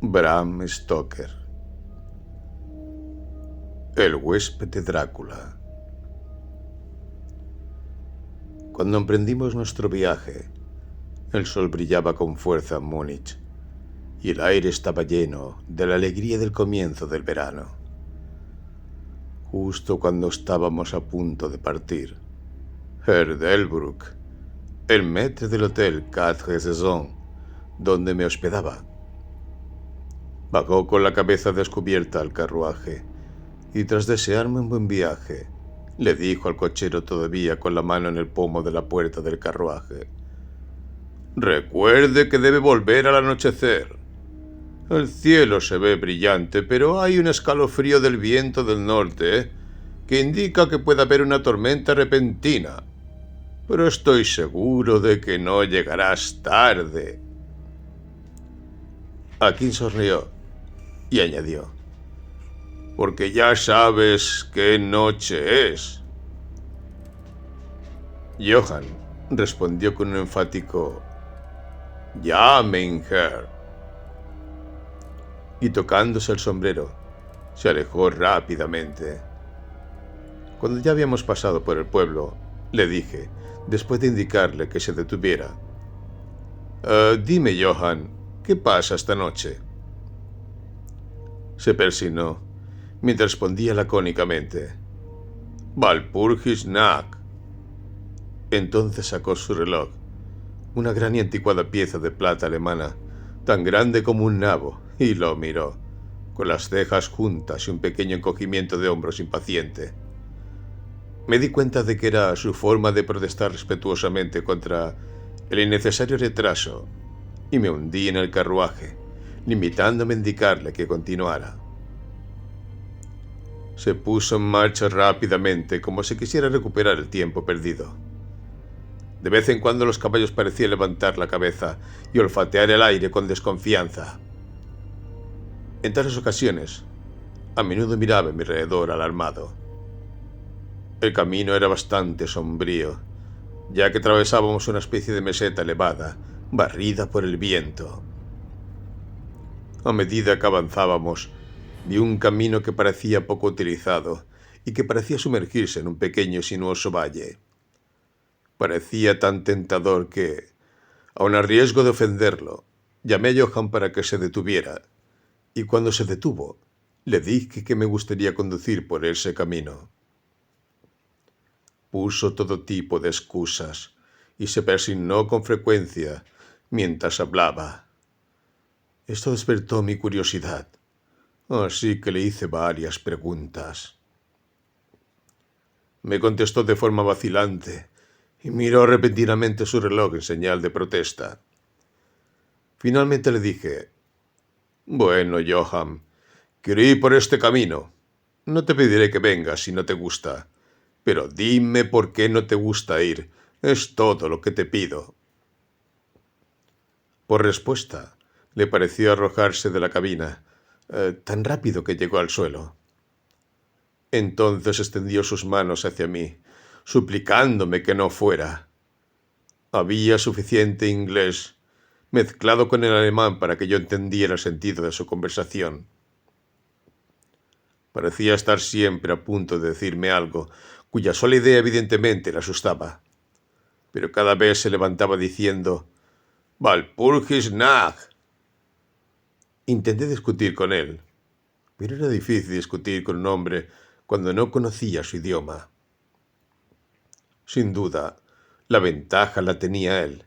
Bram Stoker. El huésped de Drácula. Cuando emprendimos nuestro viaje, el sol brillaba con fuerza en Múnich y el aire estaba lleno de la alegría del comienzo del verano. Justo cuando estábamos a punto de partir, Herr Delbruck, el maître del hotel Quatre Saisons, donde me hospedaba, bajó con la cabeza descubierta al carruaje y tras desearme un buen viaje, le dijo al cochero todavía con la mano en el pomo de la puerta del carruaje: «Recuerde que debe volver al anochecer. El cielo se ve brillante, pero hay un escalofrío del viento del norte que indica que puede haber una tormenta repentina. Pero estoy seguro de que no llegarás tarde». Akin sonrió y añadió: «Porque ya sabes qué noche es». Johann respondió con un enfático «Ja, mein Herr», y tocándose el sombrero, se alejó rápidamente. Cuando ya habíamos pasado por el pueblo, le dije, después de indicarle que se detuviera: «Dime, Johann, ¿qué pasa esta noche?». Se persignó, mientras respondía lacónicamente: «Walpurgisnacht». Entonces sacó su reloj, una gran y anticuada pieza de plata alemana, tan grande como un nabo, y lo miró, con las cejas juntas y un pequeño encogimiento de hombros impaciente. Me di cuenta de que era su forma de protestar respetuosamente contra el innecesario retraso, y me hundí en el carruaje, limitándome a indicarle que continuara. Se puso en marcha rápidamente, como si quisiera recuperar el tiempo perdido. De vez en cuando los caballos parecían levantar la cabeza y olfatear el aire con desconfianza. En tales ocasiones, a menudo miraba a mi alrededor alarmado. El camino era bastante sombrío, ya que atravesábamos una especie de meseta elevada, barrida por el viento. A medida que avanzábamos, vi un camino que parecía poco utilizado y que parecía sumergirse en un pequeño y sinuoso valle. Parecía tan tentador que, aun a riesgo de ofenderlo, llamé a Johann para que se detuviera, y cuando se detuvo, le dije que me gustaría conducir por ese camino. Puso todo tipo de excusas y se persignó con frecuencia mientras hablaba. Esto despertó mi curiosidad, así que le hice varias preguntas. Me contestó de forma vacilante y miró repentinamente su reloj en señal de protesta. Finalmente le dije: «Bueno, Johann, quiero ir por este camino. No te pediré que vengas si no te gusta, pero dime por qué no te gusta ir. Es todo lo que te pido». Por respuesta, le pareció arrojarse de la cabina, tan rápido que llegó al suelo. Entonces extendió sus manos hacia mí, suplicándome que no fuera. Había suficiente inglés mezclado con el alemán para que yo entendiera el sentido de su conversación. Parecía estar siempre a punto de decirme algo, cuya sola idea evidentemente le asustaba. Pero cada vez se levantaba diciendo: «Walpurgisnacht». Intenté discutir con él, pero era difícil discutir con un hombre cuando no conocía su idioma. Sin duda, la ventaja la tenía él,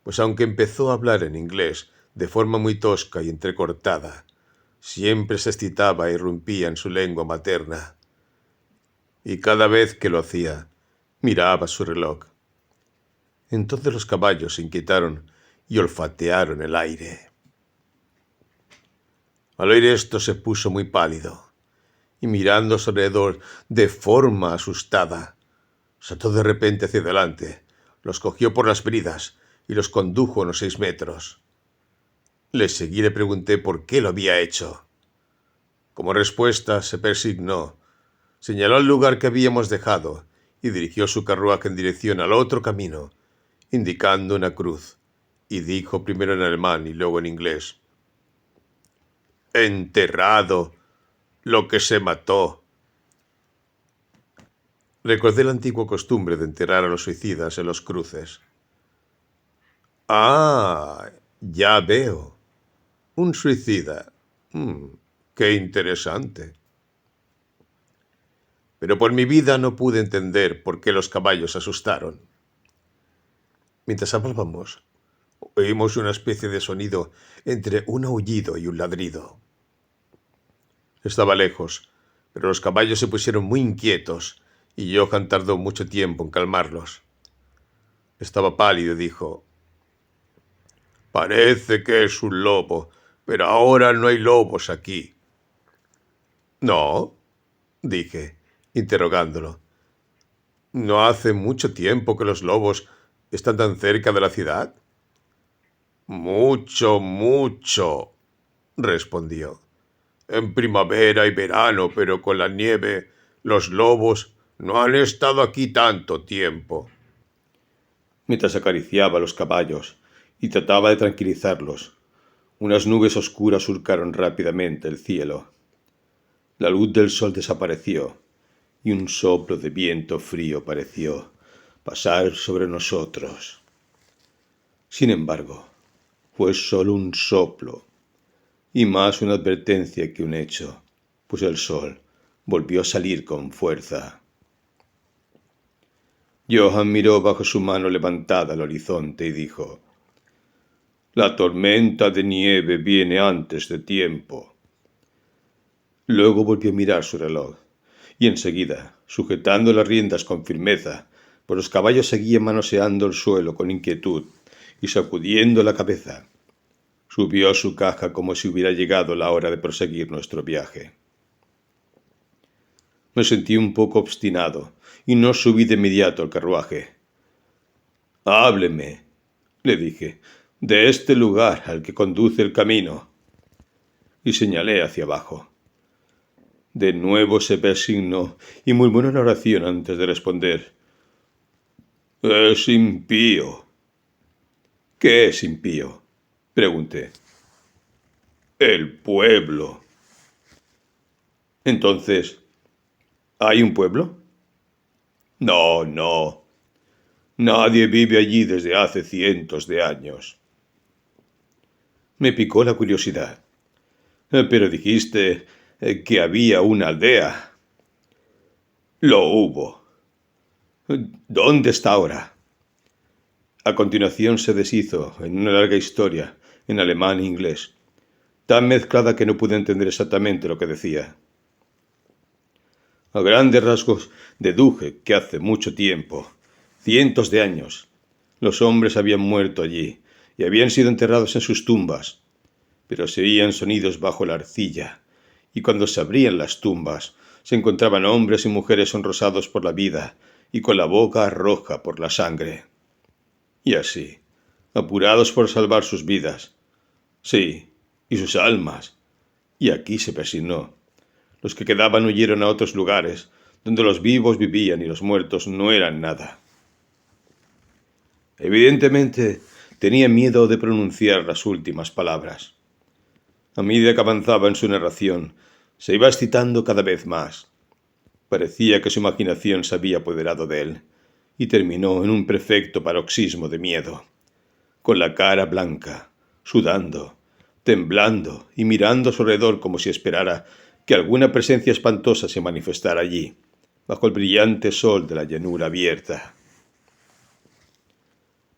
pues aunque empezó a hablar en inglés de forma muy tosca y entrecortada, siempre se excitaba e irrumpía en su lengua materna. Y cada vez que lo hacía, miraba su reloj. Entonces los caballos se inquietaron y olfatearon el aire. Al oír esto se puso muy pálido, y mirando a su alrededor de forma asustada, saltó de repente hacia adelante, los cogió por las bridas y los condujo unos 6 metros. Le seguí y le pregunté por qué lo había hecho. Como respuesta se persignó, señaló el lugar que habíamos dejado y dirigió su carruaje en dirección al otro camino, indicando una cruz, y dijo primero en alemán y luego en inglés: enterrado lo que se mató. Recordé la antigua costumbre de enterrar a los suicidas en los cruces. Ah, ya veo. Un suicida. Qué interesante. Pero por mi vida no pude entender por qué los caballos se asustaron. Mientras hablábamos, oímos una especie de sonido entre un aullido y un ladrido. Estaba lejos, pero los caballos se pusieron muy inquietos y Johann tardó mucho tiempo en calmarlos. Estaba pálido y dijo: «Parece que es un lobo, pero ahora no hay lobos aquí». «¿No?», dije, interrogándolo. «¿No hace mucho tiempo que los lobos están tan cerca de la ciudad?». «Mucho, mucho», respondió. «En primavera y verano, pero con la nieve, los lobos no han estado aquí tanto tiempo». Mientras acariciaba a los caballos y trataba de tranquilizarlos, unas nubes oscuras surcaron rápidamente el cielo. La luz del sol desapareció y un soplo de viento frío pareció pasar sobre nosotros. Sin embargo, fue solo un soplo y más una advertencia que un hecho, pues el sol volvió a salir con fuerza. Johann miró bajo su mano levantada al horizonte y dijo: «La tormenta de nieve viene antes de tiempo». Luego volvió a mirar su reloj, y enseguida, sujetando las riendas con firmeza, pues los caballos seguían manoseando el suelo con inquietud y sacudiendo la cabeza, subió a su caja como si hubiera llegado la hora de proseguir nuestro viaje. Me sentí un poco obstinado y no subí de inmediato al carruaje. «Hábleme», le dije, «de este lugar al que conduce el camino». Y señalé hacia abajo. De nuevo se persignó y murmuró una oración antes de responder. «Es impío». «¿Qué es impío?», pregunté. «El pueblo». «Entonces, ¿hay un pueblo?». «No, no. Nadie vive allí desde hace cientos de años». Me picó la curiosidad. «Pero dijiste que había una aldea». «Lo hubo». «¿Dónde está ahora?». A continuación se deshizo en una larga historia en alemán e inglés, tan mezclada que no pude entender exactamente lo que decía. A grandes rasgos deduje que hace mucho tiempo, cientos de años, los hombres habían muerto allí y habían sido enterrados en sus tumbas, pero se oían sonidos bajo la arcilla, y cuando se abrían las tumbas se encontraban hombres y mujeres sonrosados por la vida y con la boca roja por la sangre. Y así, apurados por salvar sus vidas, sí, y sus almas, y aquí se persignó. Los que quedaban huyeron a otros lugares, donde los vivos vivían y los muertos no eran nada. Evidentemente, tenía miedo de pronunciar las últimas palabras. A medida que avanzaba en su narración, se iba excitando cada vez más. Parecía que su imaginación se había apoderado de él, y terminó en un perfecto paroxismo de miedo, con la cara blanca, sudando, temblando y mirando a su alrededor como si esperara que alguna presencia espantosa se manifestara allí, bajo el brillante sol de la llanura abierta.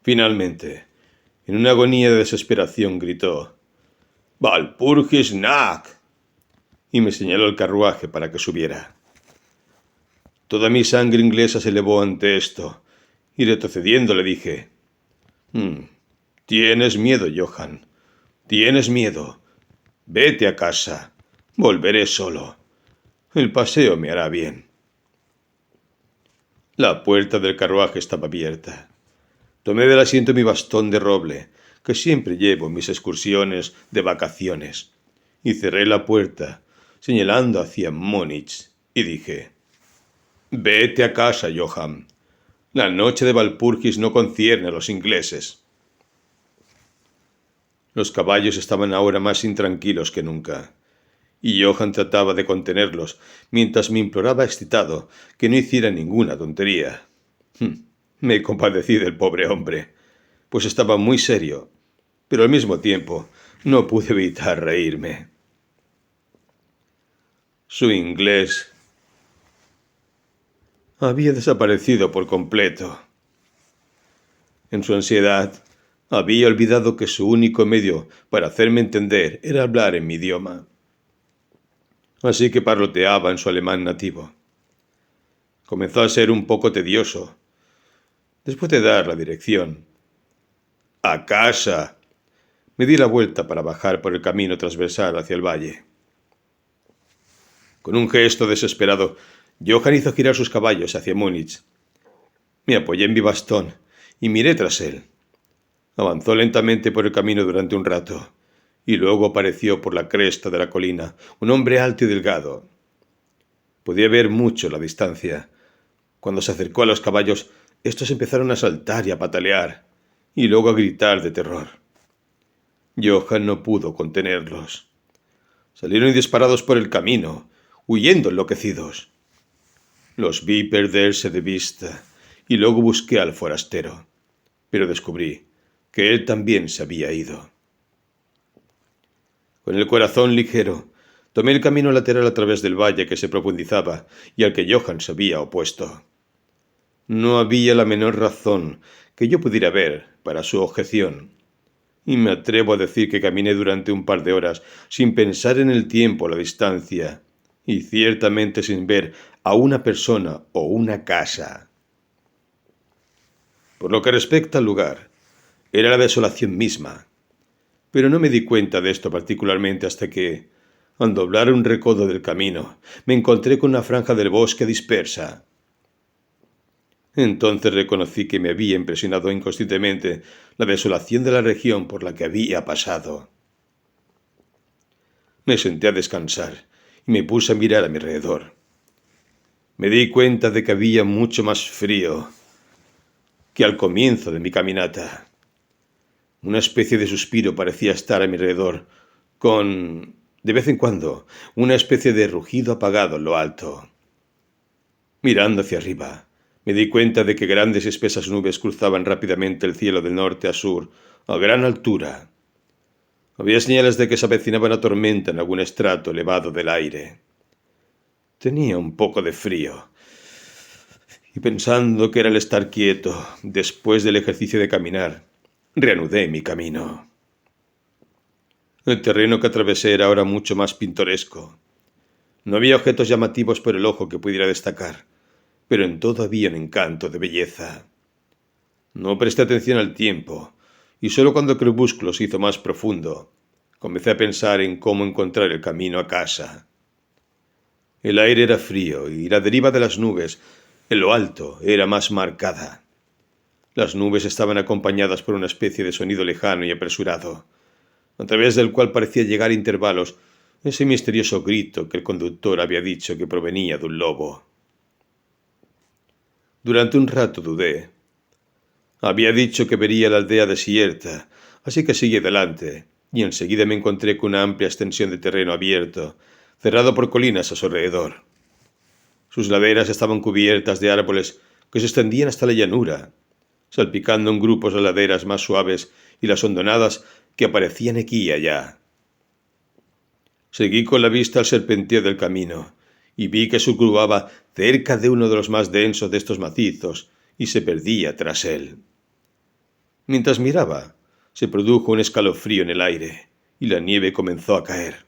Finalmente, en una agonía de desesperación, gritó: «Walpurgis Nacht», y me señaló el carruaje para que subiera. Toda mi sangre inglesa se elevó ante esto, y retrocediendo le dije: «Tienes miedo, Johann, tienes miedo. Vete a casa. Volveré solo. El paseo me hará bien». La puerta del carruaje estaba abierta. Tomé del asiento mi bastón de roble, que siempre llevo en mis excursiones de vacaciones, y cerré la puerta, señalando hacia Múnich, y dije: «Vete a casa, Johann. La noche de Walpurgis no concierne a los ingleses». Los caballos estaban ahora más intranquilos que nunca, y Johann trataba de contenerlos, mientras me imploraba excitado que no hiciera ninguna tontería. Me compadecí del pobre hombre, pues estaba muy serio, pero al mismo tiempo no pude evitar reírme. Su inglés había desaparecido por completo. En su ansiedad, había olvidado que su único medio para hacerme entender era hablar en mi idioma. Así que parloteaba en su alemán nativo. Comenzó a ser un poco tedioso. Después de dar la dirección, ¡a casa!, me di la vuelta para bajar por el camino transversal hacia el valle. Con un gesto desesperado, Johann hizo girar sus caballos hacia Múnich. Me apoyé en mi bastón y miré tras él. Avanzó lentamente por el camino durante un rato, y luego apareció por la cresta de la colina un hombre alto y delgado. Podía ver mucho la distancia. Cuando se acercó a los caballos, estos empezaron a saltar y a patalear, y luego a gritar de terror. Johann no pudo contenerlos. Salieron disparados por el camino, huyendo enloquecidos. Los vi perderse de vista, y luego busqué al forastero, pero descubrí que él también se había ido. Con el corazón ligero, tomé el camino lateral a través del valle que se profundizaba y al que Johann se había opuesto. No había la menor razón que yo pudiera ver para su objeción, y me atrevo a decir que caminé durante un par de horas sin pensar en el tiempo o la distancia, y ciertamente sin ver a una persona o una casa. Por lo que respecta al lugar, era la desolación misma, pero no me di cuenta de esto particularmente hasta que, al doblar un recodo del camino, me encontré con una franja del bosque dispersa. Entonces reconocí que me había impresionado inconscientemente la desolación de la región por la que había pasado. Me senté a descansar y me puse a mirar a mi alrededor. Me di cuenta de que había mucho más frío que al comienzo de mi caminata. Una especie de suspiro parecía estar a mi alrededor, con, de vez en cuando, una especie de rugido apagado en lo alto. Mirando hacia arriba, me di cuenta de que grandes y espesas nubes cruzaban rápidamente el cielo del norte a sur, a gran altura. Había señales de que se avecinaba una tormenta en algún estrato elevado del aire. Tenía un poco de frío, y pensando que era el estar quieto, después del ejercicio de caminar, reanudé mi camino. El terreno que atravesé era ahora mucho más pintoresco. No había objetos llamativos por el ojo que pudiera destacar, pero en todo había un encanto de belleza. No presté atención al tiempo, y solo cuando el crepúsculo se hizo más profundo, comencé a pensar en cómo encontrar el camino a casa. El aire era frío y la deriva de las nubes en lo alto era más marcada. Las nubes estaban acompañadas por una especie de sonido lejano y apresurado, a través del cual parecía llegar a intervalos ese misterioso grito que el conductor había dicho que provenía de un lobo. Durante un rato dudé. Había dicho que vería la aldea desierta, así que seguí adelante, y enseguida me encontré con una amplia extensión de terreno abierto, cerrado por colinas a su alrededor. Sus laderas estaban cubiertas de árboles que se extendían hasta la llanura, salpicando en grupos las laderas más suaves y las hondonadas que aparecían aquí y allá. Seguí con la vista al serpenteo del camino, y vi que subgrubaba cerca de uno de los más densos de estos macizos y se perdía tras él. Mientras miraba, se produjo un escalofrío en el aire y la nieve comenzó a caer.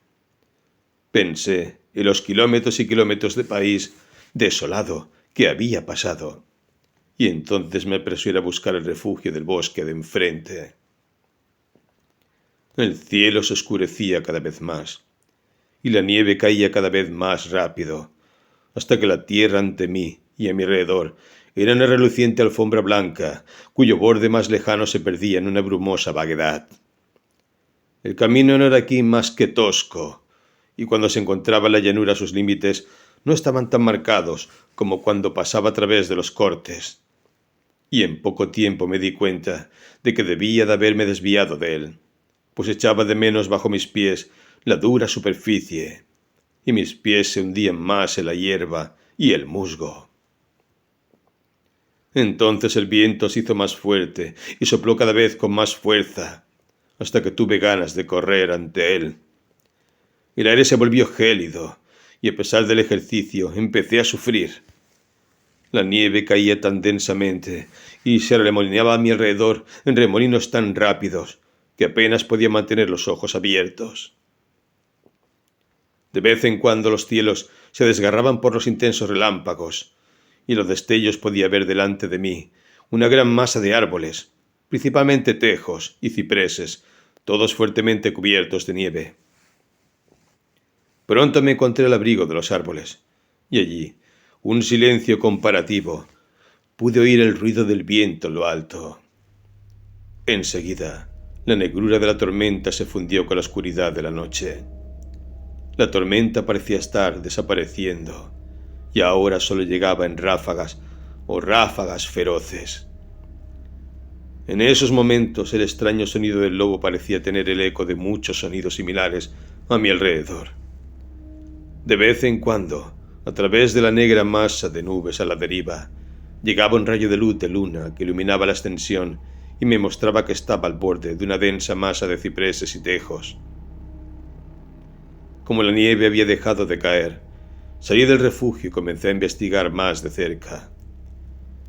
Pensé en los kilómetros y kilómetros de país desolado que había pasado, y entonces me apresuré a buscar el refugio del bosque de enfrente. El cielo se oscurecía cada vez más, y la nieve caía cada vez más rápido, hasta que la tierra ante mí y a mi alrededor era una reluciente alfombra blanca, cuyo borde más lejano se perdía en una brumosa vaguedad. El camino no era aquí más que tosco, y cuando se encontraba en la llanura sus límites no estaban tan marcados como cuando pasaba a través de los cortes. Y en poco tiempo me di cuenta de que debía de haberme desviado de él, pues echaba de menos bajo mis pies la dura superficie y mis pies se hundían más en la hierba y el musgo. Entonces el viento se hizo más fuerte y sopló cada vez con más fuerza, hasta que tuve ganas de correr ante él. El aire se volvió gélido, y a pesar del ejercicio empecé a sufrir. La nieve caía tan densamente y se arremolinaba a mi alrededor en remolinos tan rápidos que apenas podía mantener los ojos abiertos. De vez en cuando los cielos se desgarraban por los intensos relámpagos, y en los destellos podía ver delante de mí una gran masa de árboles, principalmente tejos y cipreses, todos fuertemente cubiertos de nieve. Pronto me encontré al abrigo de los árboles, y allí, un silencio comparativo, pude oír el ruido del viento en lo alto. Enseguida, la negrura de la tormenta se fundió con la oscuridad de la noche. La tormenta parecía estar desapareciendo, y ahora solo llegaba en ráfagas o ráfagas feroces. En esos momentos el extraño sonido del lobo parecía tener el eco de muchos sonidos similares a mi alrededor. De vez en cuando, a través de la negra masa de nubes a la deriva, llegaba un rayo de luz de luna que iluminaba la extensión y me mostraba que estaba al borde de una densa masa de cipreses y tejos. Como la nieve había dejado de caer, salí del refugio y comencé a investigar más de cerca.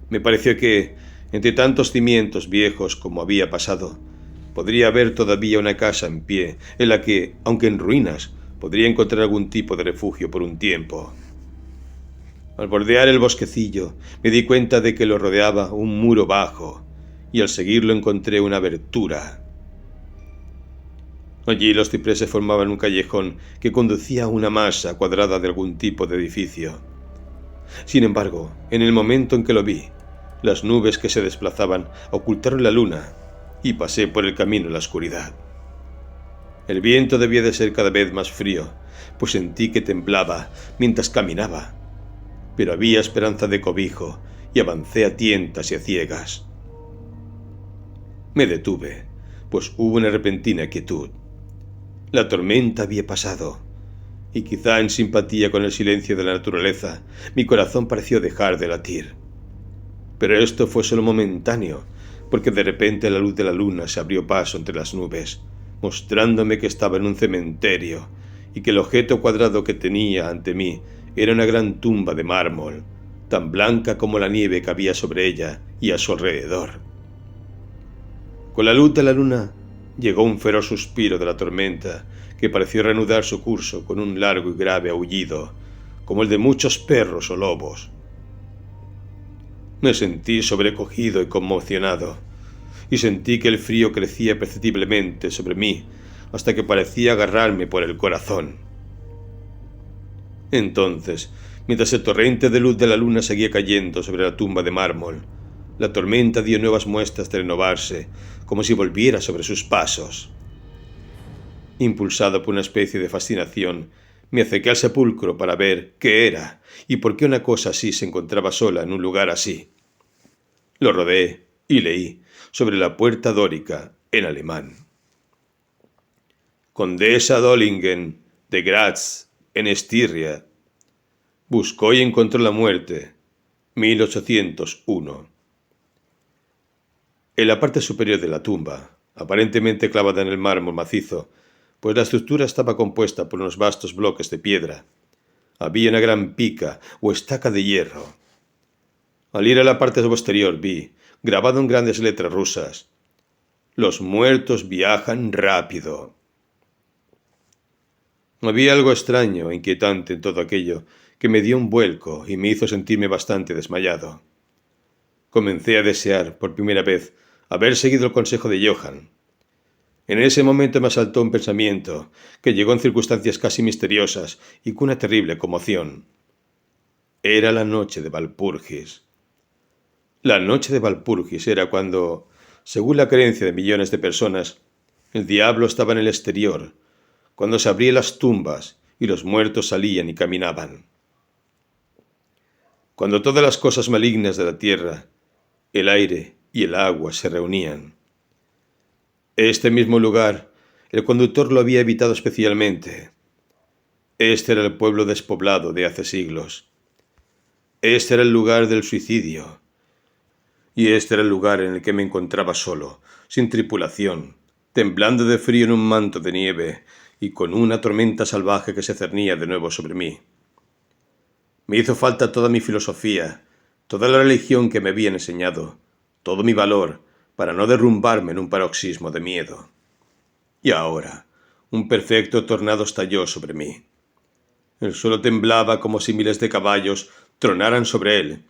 Me pareció que, entre tantos cimientos viejos como había pasado, podría haber todavía una casa en pie en la que, aunque en ruinas, podría encontrar algún tipo de refugio por un tiempo. Al bordear el bosquecillo, me di cuenta de que lo rodeaba un muro bajo, y al seguirlo encontré una abertura. Allí los cipreses formaban un callejón que conducía a una masa cuadrada de algún tipo de edificio. Sin embargo, en el momento en que lo vi, las nubes que se desplazaban ocultaron la luna y pasé por el camino en la oscuridad. El viento debía de ser cada vez más frío, pues sentí que temblaba mientras caminaba. Pero había esperanza de cobijo y avancé a tientas y a ciegas. Me detuve, pues hubo una repentina quietud. La tormenta había pasado, y quizá en simpatía con el silencio de la naturaleza, mi corazón pareció dejar de latir. Pero esto fue solo momentáneo, porque de repente la luz de la luna se abrió paso entre las nubes, mostrándome que estaba en un cementerio, y que el objeto cuadrado que tenía ante mí era una gran tumba de mármol, tan blanca como la nieve que había sobre ella y a su alrededor. Con la luz de la luna llegó un feroz suspiro de la tormenta que pareció reanudar su curso con un largo y grave aullido, como el de muchos perros o lobos. Me sentí sobrecogido y conmocionado, y sentí que el frío crecía perceptiblemente sobre mí hasta que parecía agarrarme por el corazón. Entonces, mientras el torrente de luz de la luna seguía cayendo sobre la tumba de mármol, la tormenta dio nuevas muestras de renovarse, como si volviera sobre sus pasos. Impulsado por una especie de fascinación, me acerqué al sepulcro para ver qué era y por qué una cosa así se encontraba sola en un lugar así. Lo rodeé y leí sobre la puerta dórica en alemán: Condesa Dollingen de Graz, en Estiria. Buscó y encontró la muerte. 1801. En la parte superior de la tumba, aparentemente clavada en el mármol macizo, pues la estructura estaba compuesta por unos vastos bloques de piedra, había una gran pica o estaca de hierro. Al ir a la parte posterior vi, grabado en grandes letras rusas: Los muertos viajan rápido. Había algo extraño e inquietante en todo aquello que me dio un vuelco y me hizo sentirme bastante desmayado. Comencé a desear, por primera vez, haber seguido el consejo de Johann. En ese momento me asaltó un pensamiento que llegó en circunstancias casi misteriosas y con una terrible conmoción. Era la noche de Walpurgis. La noche de Walpurgis era cuando, según la creencia de millones de personas, el diablo estaba en el exterior, cuando se abrían las tumbas y los muertos salían y caminaban. Cuando todas las cosas malignas de la tierra, el aire y el agua se reunían. Este mismo lugar, el conductor lo había evitado especialmente. Este era el pueblo despoblado de hace siglos. Este era el lugar del suicidio. Y este era el lugar en el que me encontraba solo, sin tripulación, temblando de frío en un manto de nieve y con una tormenta salvaje que se cernía de nuevo sobre mí. Me hizo falta toda mi filosofía, toda la religión que me habían enseñado, todo mi valor, para no derrumbarme en un paroxismo de miedo. Y ahora, un perfecto tornado estalló sobre mí. El suelo temblaba como si miles de caballos tronaran sobre él,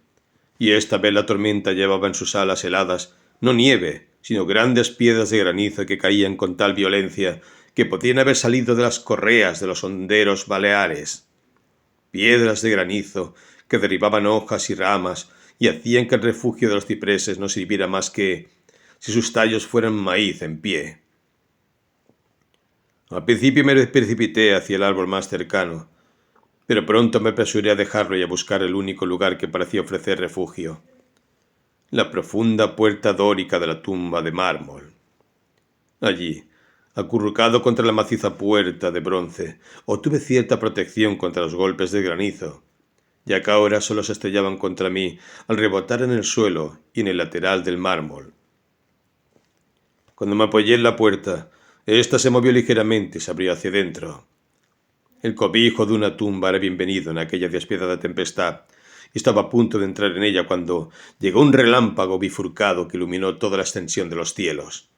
y esta vez la tormenta llevaba en sus alas heladas no nieve, sino grandes piedras de granizo que caían con tal violencia que podían haber salido de las correas de los honderos baleares. Piedras de granizo que derribaban hojas y ramas y hacían que el refugio de los cipreses no sirviera más que si sus tallos fueran maíz en pie. Al principio me precipité hacia el árbol más cercano, pero pronto me apresuré a dejarlo y a buscar el único lugar que parecía ofrecer refugio: la profunda puerta dórica de la tumba de mármol. Allí, acurrucado contra la maciza puerta de bronce, obtuve cierta protección contra los golpes del granizo, ya que ahora solo se estrellaban contra mí al rebotar en el suelo y en el lateral del mármol. Cuando me apoyé en la puerta, ésta se movió ligeramente y se abrió hacia dentro. El cobijo de una tumba era bienvenido en aquella despiadada tempestad, y estaba a punto de entrar en ella cuando llegó un relámpago bifurcado que iluminó toda la extensión de los cielos.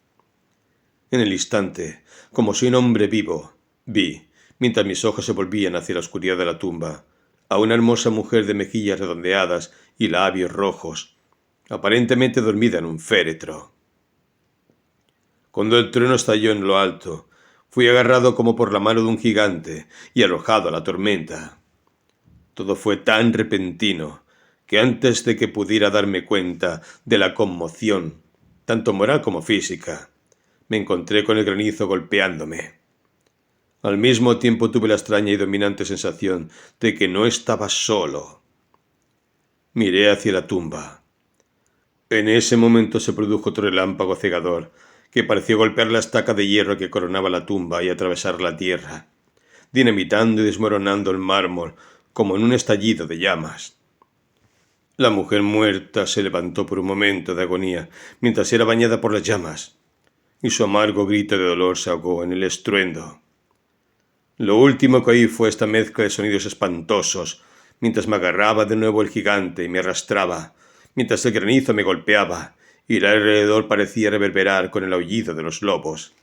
En el instante, como si un hombre vivo, vi, mientras mis ojos se volvían hacia la oscuridad de la tumba, a una hermosa mujer de mejillas redondeadas y labios rojos, aparentemente dormida en un féretro. Cuando el trueno estalló en lo alto, fui agarrado como por la mano de un gigante y arrojado a la tormenta. Todo fue tan repentino que antes de que pudiera darme cuenta de la conmoción, tanto moral como física, me encontré con el granizo golpeándome. Al mismo tiempo tuve la extraña y dominante sensación de que no estaba solo. Miré hacia la tumba. En ese momento se produjo otro relámpago cegador que pareció golpear la estaca de hierro que coronaba la tumba y atravesar la tierra, dinamitando y desmoronando el mármol como en un estallido de llamas. La mujer muerta se levantó por un momento de agonía mientras era bañada por las llamas, y su amargo grito de dolor se ahogó en el estruendo. Lo último que oí fue esta mezcla de sonidos espantosos, mientras me agarraba de nuevo el gigante y me arrastraba, mientras el granizo me golpeaba y el alrededor parecía reverberar con el aullido de los lobos.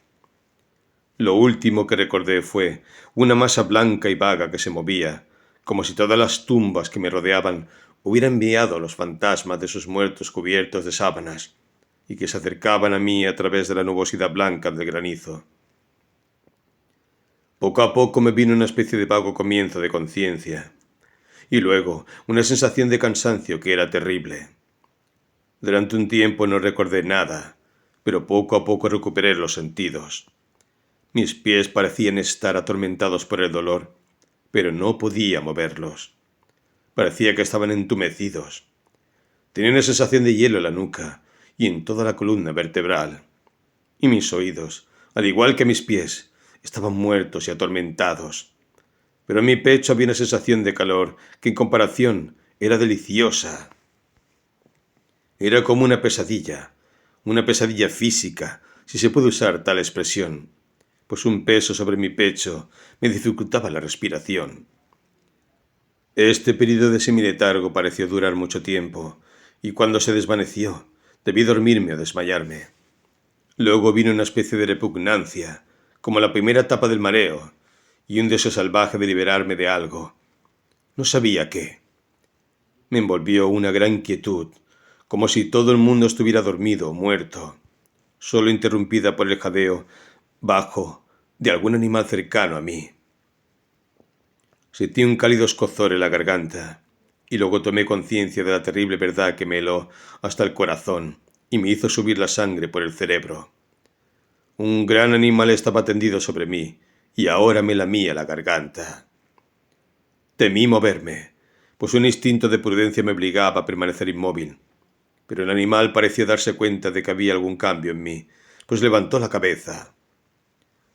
Lo último que recordé fue una masa blanca y vaga que se movía, como si todas las tumbas que me rodeaban hubieran enviado a los fantasmas de sus muertos cubiertos de sábanas, y que se acercaban a mí a través de la nubosidad blanca del granizo. Poco a poco me vino una especie de vago comienzo de conciencia, y luego una sensación de cansancio que era terrible. Durante un tiempo no recordé nada, pero poco a poco recuperé los sentidos. Mis pies parecían estar atormentados por el dolor, pero no podía moverlos. Parecía que estaban entumecidos. Tenía una sensación de hielo en la nuca y en toda la columna vertebral. Y mis oídos, al igual que mis pies, estaban muertos y atormentados. Pero en mi pecho había una sensación de calor que en comparación era deliciosa. Era como una pesadilla física, si se puede usar tal expresión, pues un peso sobre mi pecho me dificultaba la respiración. Este periodo de semiletargo pareció durar mucho tiempo, y cuando se desvaneció, debí dormirme o desmayarme. Luego vino una especie de repugnancia, como la primera etapa del mareo, y un deseo salvaje de liberarme de algo. No sabía qué. Me envolvió una gran quietud, como si todo el mundo estuviera dormido o muerto, solo interrumpida por el jadeo bajo de algún animal cercano a mí. Sentí un cálido escozor en la garganta, y luego tomé conciencia de la terrible verdad que me heló hasta el corazón y me hizo subir la sangre por el cerebro. Un gran animal estaba tendido sobre mí, y ahora me lamía la garganta. Temí moverme, pues un instinto de prudencia me obligaba a permanecer inmóvil. Pero el animal pareció darse cuenta de que había algún cambio en mí, pues levantó la cabeza.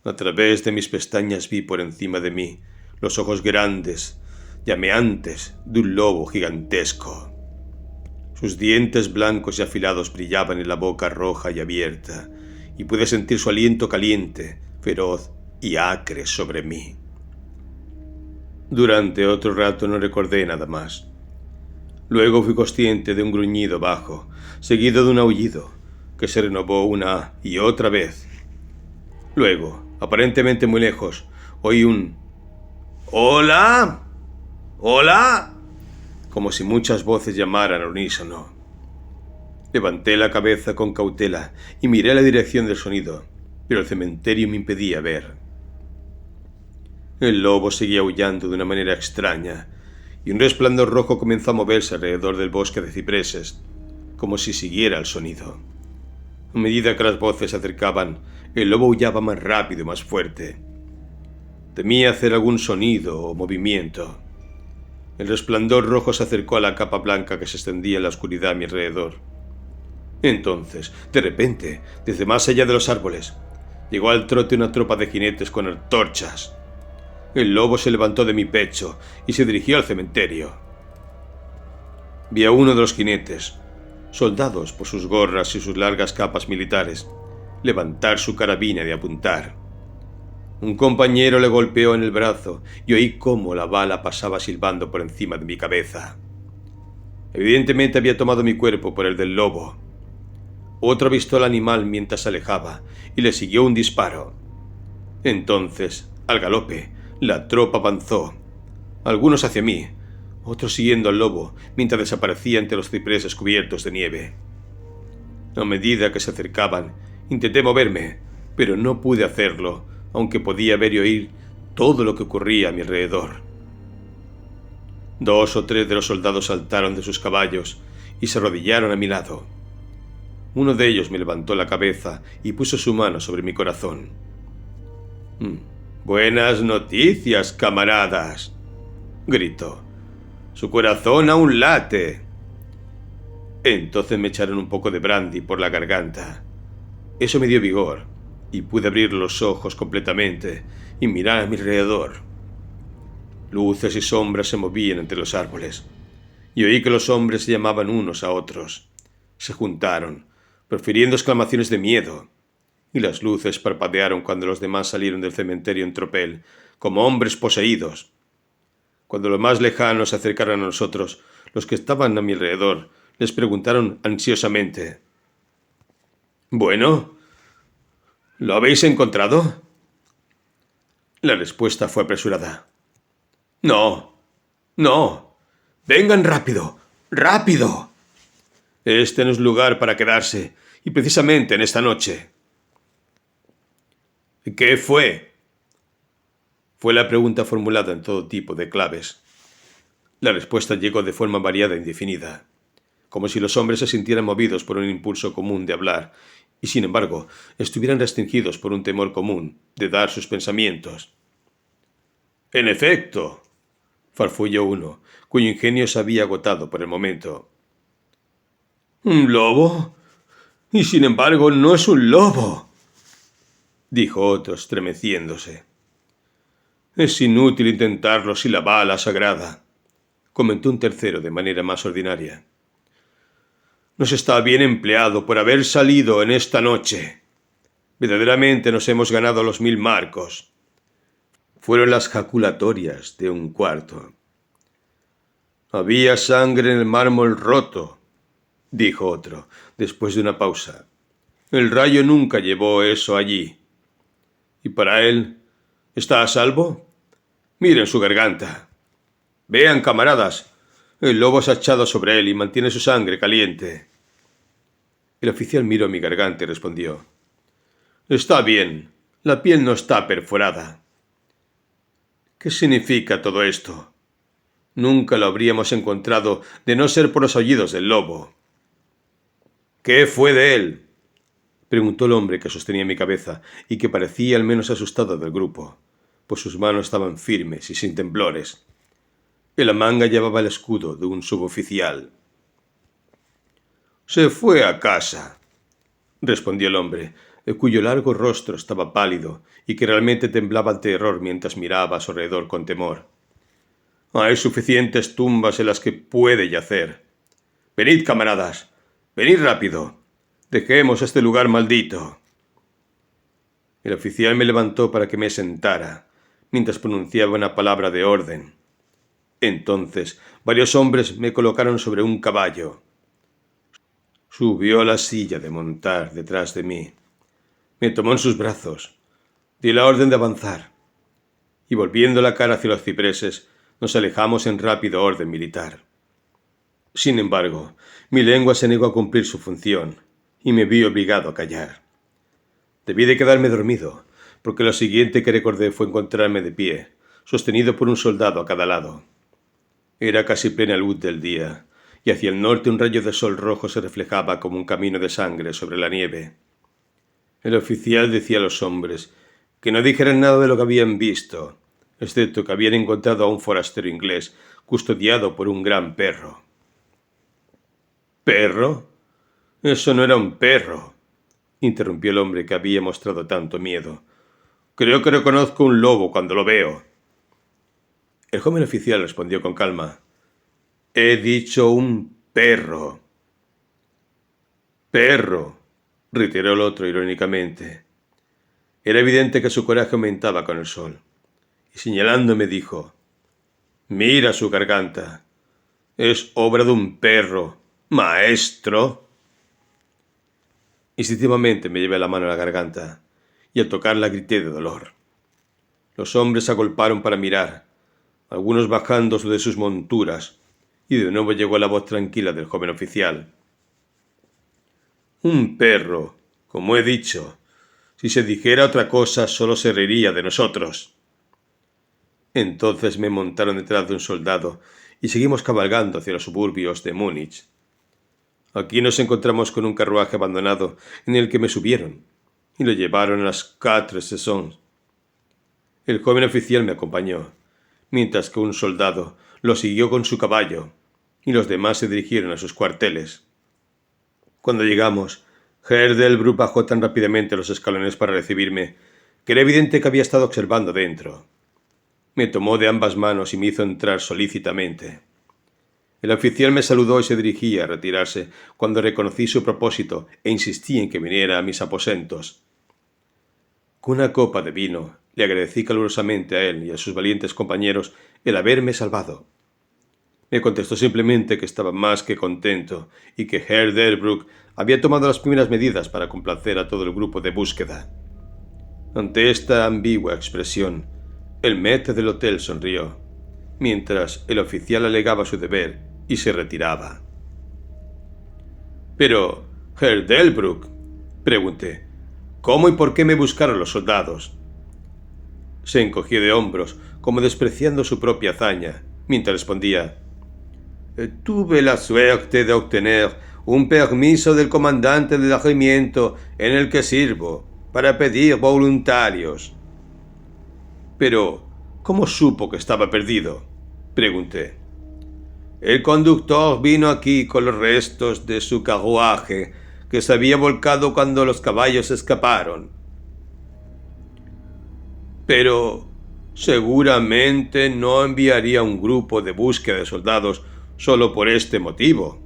A través de mis pestañas vi por encima de mí los ojos grandes, llameantes, de un lobo gigantesco. Sus dientes blancos y afilados brillaban en la boca roja y abierta, y pude sentir su aliento caliente, feroz y acre sobre mí. Durante otro rato no recordé nada más. Luego fui consciente de un gruñido bajo, seguido de un aullido, que se renovó una y otra vez. Luego, aparentemente muy lejos, oí un «¡Hola! ¡Hola!», como si muchas voces llamaran al unísono. Levanté la cabeza con cautela y miré la dirección del sonido, pero el cementerio me impedía ver. El lobo seguía aullando de una manera extraña, y un resplandor rojo comenzó a moverse alrededor del bosque de cipreses, como si siguiera el sonido. A medida que las voces se acercaban, el lobo aullaba más rápido y más fuerte. Temía hacer algún sonido o movimiento. El resplandor rojo se acercó a la capa blanca que se extendía en la oscuridad a mi alrededor. Entonces, de repente, desde más allá de los árboles, llegó al trote una tropa de jinetes con antorchas. El lobo se levantó de mi pecho y se dirigió al cementerio. Vi a uno de los jinetes, soldados por sus gorras y sus largas capas militares, levantar su carabina y apuntar. Un compañero le golpeó en el brazo y oí cómo la bala pasaba silbando por encima de mi cabeza. Evidentemente había tomado mi cuerpo por el del lobo. Otro avistó al animal mientras se alejaba y le siguió un disparo. Entonces, al galope, la tropa avanzó, algunos hacia mí, otros siguiendo al lobo mientras desaparecía entre los cipreses cubiertos de nieve. A medida que se acercaban, intenté moverme, pero no pude hacerlo, aunque podía ver y oír todo lo que ocurría a mi alrededor. 2 o 3 de los soldados saltaron de sus caballos y se arrodillaron a mi lado. Uno de ellos me levantó la cabeza y puso su mano sobre mi corazón. «Buenas noticias, camaradas», gritó. «Su corazón aún late». Entonces me echaron un poco de brandy por la garganta. Eso me dio vigor y pude abrir los ojos completamente y mirar a mi alrededor. Luces y sombras se movían entre los árboles, y oí que los hombres se llamaban unos a otros. Se juntaron, profiriendo exclamaciones de miedo, y las luces parpadearon cuando los demás salieron del cementerio en tropel, como hombres poseídos. Cuando los más lejanos se acercaron a nosotros, los que estaban a mi alrededor les preguntaron ansiosamente: «¿Bueno? ¿Lo habéis encontrado?». La respuesta fue apresurada: «No, no, vengan rápido, rápido. Este no es lugar para quedarse, y precisamente en esta noche». «¿Qué fue?», fue la pregunta formulada en todo tipo de claves. La respuesta llegó de forma variada e indefinida, como si los hombres se sintieran movidos por un impulso común de hablar y, sin embargo, estuvieran restringidos por un temor común de dar sus pensamientos. «En efecto», farfulló uno, cuyo ingenio se había agotado por el momento. «¿Un lobo? Y sin embargo no es un lobo», dijo otro, estremeciéndose. «Es inútil intentarlo si la bala sagrada», comentó un tercero de manera más ordinaria. «Nos está bien empleado por haber salido en esta noche. Verdaderamente nos hemos ganado los 1000 marcos». Fueron las jaculatorias de un cuarto. «Había sangre en el mármol roto», dijo otro, después de una pausa. «El rayo nunca llevó eso allí. ¿Y para él está a salvo? Miren su garganta. Vean, camaradas, el lobo se ha echado sobre él y mantiene su sangre caliente». El oficial miró mi garganta y respondió: «Está bien, la piel no está perforada». «¿Qué significa todo esto? Nunca lo habríamos encontrado de no ser por los aullidos del lobo». «¿Qué fue de él?», preguntó el hombre que sostenía mi cabeza y que parecía el menos asustado del grupo, pues sus manos estaban firmes y sin temblores. En la manga llevaba el escudo de un suboficial. «Se fue a casa», respondió el hombre, de cuyo largo rostro estaba pálido y que realmente temblaba de terror mientras miraba a su alrededor con temor. Hay suficientes tumbas en las que puede yacer. Venid, camaradas, venid rápido. Dejemos este lugar maldito. El oficial me levantó para que me sentara, mientras pronunciaba una palabra de orden. Entonces, varios hombres me colocaron sobre un caballo. Subió a la silla de montar detrás de mí. Me tomó en sus brazos. Di la orden de avanzar. Y volviendo la cara hacia los cipreses, nos alejamos en rápido orden militar. Sin embargo, mi lengua se negó a cumplir su función, y me vi obligado a callar. Debí de quedarme dormido, porque lo siguiente que recordé fue encontrarme de pie, sostenido por un soldado a cada lado. Era casi plena luz del día, y hacia el norte un rayo de sol rojo se reflejaba como un camino de sangre sobre la nieve. El oficial decía a los hombres que no dijeran nada de lo que habían visto, excepto que habían encontrado a un forastero inglés custodiado por un gran perro. ¿Perro? Eso no era un perro, interrumpió el hombre que había mostrado tanto miedo. Creo que reconozco un lobo cuando lo veo. El joven oficial respondió con calma. He dicho un perro. Perro, reiteró el otro irónicamente. Era evidente que su coraje aumentaba con el sol, y señalándome dijo, mira su garganta. Es obra de un perro, maestro. Instintivamente me llevé la mano a la garganta, y al tocarla grité de dolor. Los hombres se agolparon para mirar, algunos bajando de sus monturas, y de nuevo llegó la voz tranquila del joven oficial. Un perro, como he dicho. Si se dijera otra cosa, solo se reiría de nosotros. Entonces me montaron detrás de un soldado y seguimos cabalgando hacia los suburbios de Múnich. Aquí nos encontramos con un carruaje abandonado en el que me subieron y lo llevaron a las Quatre Saisons. El joven oficial me acompañó, mientras que un soldado lo siguió con su caballo y los demás se dirigieron a sus cuarteles. Cuando llegamos, Herr Delbrück bajó tan rápidamente los escalones para recibirme que era evidente que había estado observando dentro. Me tomó de ambas manos y me hizo entrar solícitamente. El oficial me saludó y se dirigía a retirarse cuando reconocí su propósito e insistí en que viniera a mis aposentos. Con una copa de vino le agradecí calurosamente a él y a sus valientes compañeros el haberme salvado. Me contestó simplemente que estaba más que contento y que Herr Delbrück había tomado las primeras medidas para complacer a todo el grupo de búsqueda. Ante esta ambigua expresión, el maître del hotel sonrió, mientras el oficial alegaba su deber y se retiraba. «Pero, Herr Delbrück», pregunté, «¿cómo y por qué me buscaron los soldados?» Se encogió de hombros, como despreciando su propia hazaña, mientras respondía, «Tuve la suerte de obtener un permiso del comandante del regimiento en el que sirvo para pedir voluntarios». «Pero, ¿cómo supo que estaba perdido?», pregunté. «El conductor vino aquí con los restos de su carruaje, que se había volcado cuando los caballos escaparon». «Pero seguramente no enviaría un grupo de búsqueda de soldados solo por este motivo».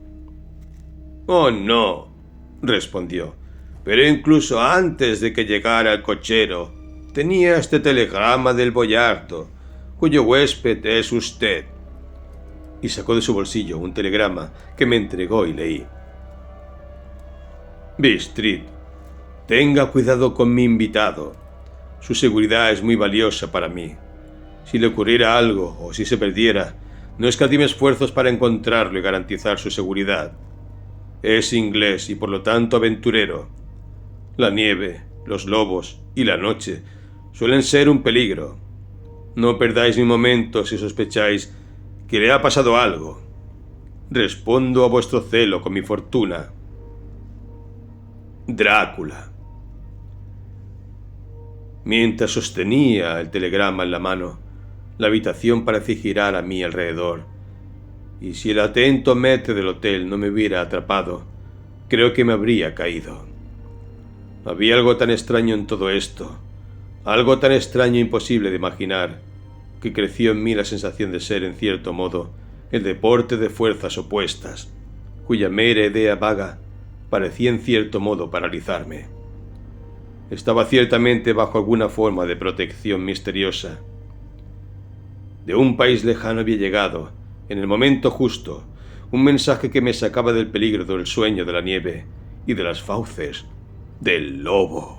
«Oh, no», respondió, «pero incluso antes de que llegara el cochero, tenía este telegrama del boyardo, cuyo huésped es usted». Y sacó de su bolsillo un telegrama que me entregó y leí. «Bistrit, tenga cuidado con mi invitado. Su seguridad es muy valiosa para mí. Si le ocurriera algo o si se perdiera, no escatime esfuerzos para encontrarlo y garantizar su seguridad. Es inglés y por lo tanto aventurero. La nieve, los lobos y la noche suelen ser un peligro. No perdáis ni un momento si sospecháis que le ha pasado algo. Respondo a vuestro celo con mi fortuna. Drácula». Mientras sostenía el telegrama en la mano, la habitación parecía girar a mi alrededor, y si el atento maître del hotel no me hubiera atrapado, creo que me habría caído. Había algo tan extraño en todo esto, algo tan extraño e imposible de imaginar, que creció en mí la sensación de ser, en cierto modo, el deporte de fuerzas opuestas, cuya mera idea vaga parecía en cierto modo paralizarme. Estaba ciertamente bajo alguna forma de protección misteriosa. De un país lejano había llegado, en el momento justo, un mensaje que me sacaba del peligro del sueño de la nieve y de las fauces del lobo.